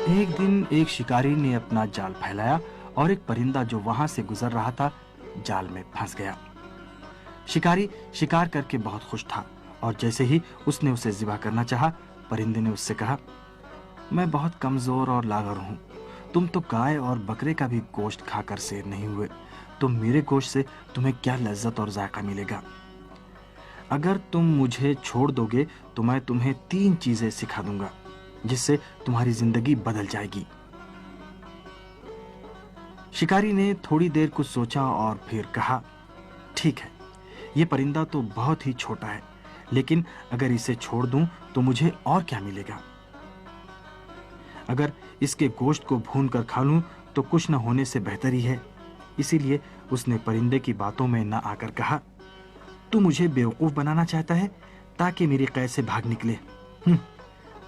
ایک دن ایک شکاری نے اپنا جال پھیلایا اور ایک پرندہ جو وہاں سے گزر رہا تھا جال میں پھنس گیا۔ شکاری شکار کر کے بہت خوش تھا اور جیسے ہی اس نے اسے ذبح کرنا چاہا، پرندے نے اس سے کہا، میں بہت کمزور اور لاغر ہوں، تم تو گائے اور بکرے کا بھی گوشت کھا کر سیر نہیں ہوئے، تو میرے گوشت سے تمہیں کیا لذت اور ذائقہ ملے گا؟ اگر تم مجھے چھوڑ دو گے تو میں تمہیں 3 چیزیں سکھا دوں گا جس سے تمہاری زندگی بدل جائے گی۔ شکاری نے تھوڑی دیر کچھ سوچا اور پھر کہا، ٹھیک ہے، یہ پرندہ تو بہت ہی چھوٹا ہے، لیکن اگر اسے چھوڑ دوں تو مجھے اور کیا ملے گا؟ اگر اس کے گوشت کو بھون کر کھا لوں تو کچھ نہ ہونے سے بہتر ہی ہے۔ اسی لیے اس نے پرندے کی باتوں میں نہ آ کر کہا، تو مجھے بیوقوف بنانا چاہتا ہے تاکہ میری قید سے بھاگ نکلے؟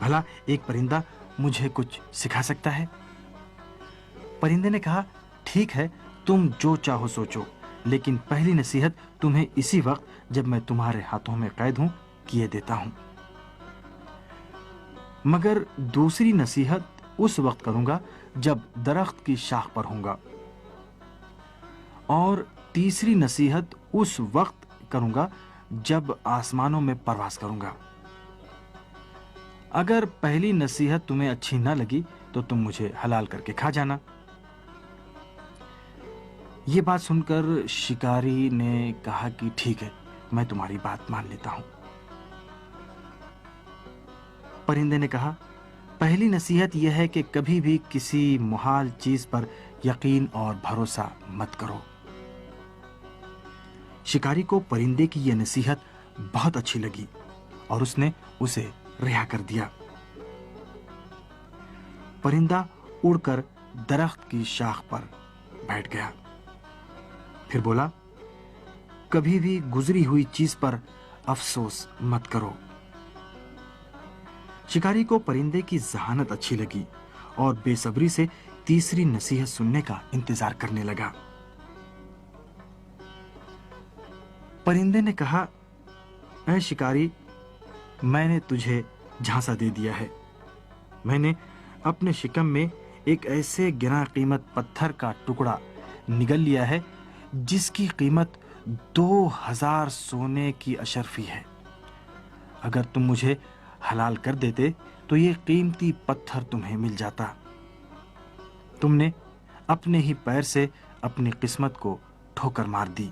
بھلا ایک پرندہ مجھے کچھ سکھا سکتا ہے؟ پرندے نے کہا، ٹھیک ہے، تم جو چاہو سوچو، لیکن پہلی نصیحت تمہیں اسی وقت جب میں تمہارے ہاتھوں میں قید ہوں کیے دیتا ہوں، مگر دوسری نصیحت اس وقت کروں گا جب درخت کی شاخ پر ہوں گا، اور تیسری نصیحت اس وقت کروں گا جب آسمانوں میں پرواز کروں گا۔ اگر پہلی نصیحت تمہیں اچھی نہ لگی تو تم مجھے حلال کر کے کھا جانا۔ یہ بات سن کر شکاری نے کہا کہ ٹھیک ہے، میں تمہاری بات مان لیتا ہوں۔ پرندے نے کہا، پہلی نصیحت یہ ہے کہ کبھی بھی کسی محال چیز پر یقین اور بھروسہ مت کرو۔ شکاری کو پرندے کی یہ نصیحت بہت اچھی لگی اور اس نے اسے رہا کر دیا۔ پرندہ اڑ کر درخت کی شاخ پر بیٹھ گیا، پھر بولا، کبھی بھی گزری ہوئی چیز پر افسوس مت کرو۔ شکاری کو پرندے کی ذہانت اچھی لگی اور بے صبری سے تیسری نصیحت سننے کا انتظار کرنے لگا۔ پرندے نے کہا، اے شکاری، میں نے تجھے جھانسا دے دیا ہے۔ میں نے اپنے شکم میں ایک ایسے گراں قیمت پتھر کا ٹکڑا نگل لیا ہے جس کی قیمت 2000 سونے کی اشرفی ہے۔ اگر تم مجھے حلال کر دیتے تو یہ قیمتی پتھر تمہیں مل جاتا۔ تم نے اپنے ہی پیر سے اپنی قسمت کو ٹھوکر مار دی۔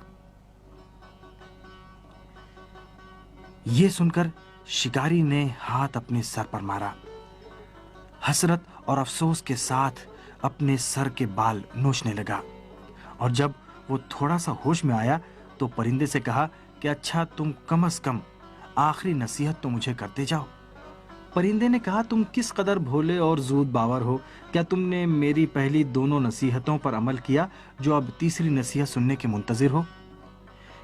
یہ سن کر شکاری نے ہاتھ اپنے سر پر مارا، حسرت اور افسوس کے ساتھ اپنے سر کے بال نوچنے لگا، اور جب وہ تھوڑا سا ہوش میں آیا تو پرندے سے کہا کہ اچھا، تم کم از کم آخری نصیحت تو مجھے کرتے جاؤ۔ پرندے نے کہا، تم کس قدر بھولے اور زود باور ہو، کیا تم نے میری پہلی دونوں نصیحتوں پر عمل کیا جو اب تیسری نصیحت سننے کے منتظر ہو؟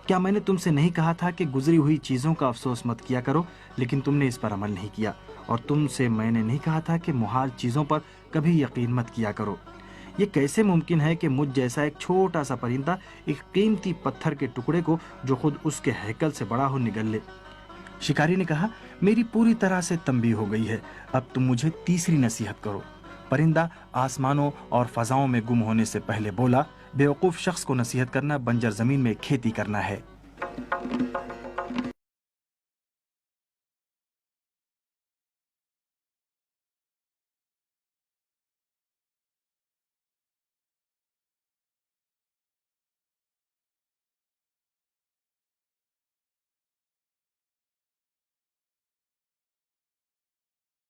کیا میں نے تم سے نہیں کہا تھا کہ گزری ہوئی چیزوں کا افسوس مت کیا کرو، لیکن تم نے اس پر عمل نہیں کیا، اور تم سے میں نے نہیں کہا تھا کہ محال چیزوں پر کبھی یقین مت کیا کرو؟ یہ کیسے ممکن ہے کہ مجھ جیسا ایک چھوٹا سا پرندہ ایک قیمتی پتھر کے ٹکڑے کو جو خود اس کے ہیکل سے بڑا ہو نگل لے؟ شکاری نے کہا، میری پوری طرح سے تنبیہ ہو گئی ہے، اب تم مجھے تیسری نصیحت کرو۔ پرندہ آسمانوں اور فضاؤں میں گم ہونے سے پہلے بولا، بیوقوف شخص کو نصیحت کرنا بنجر زمین میں کھیتی کرنا ہے۔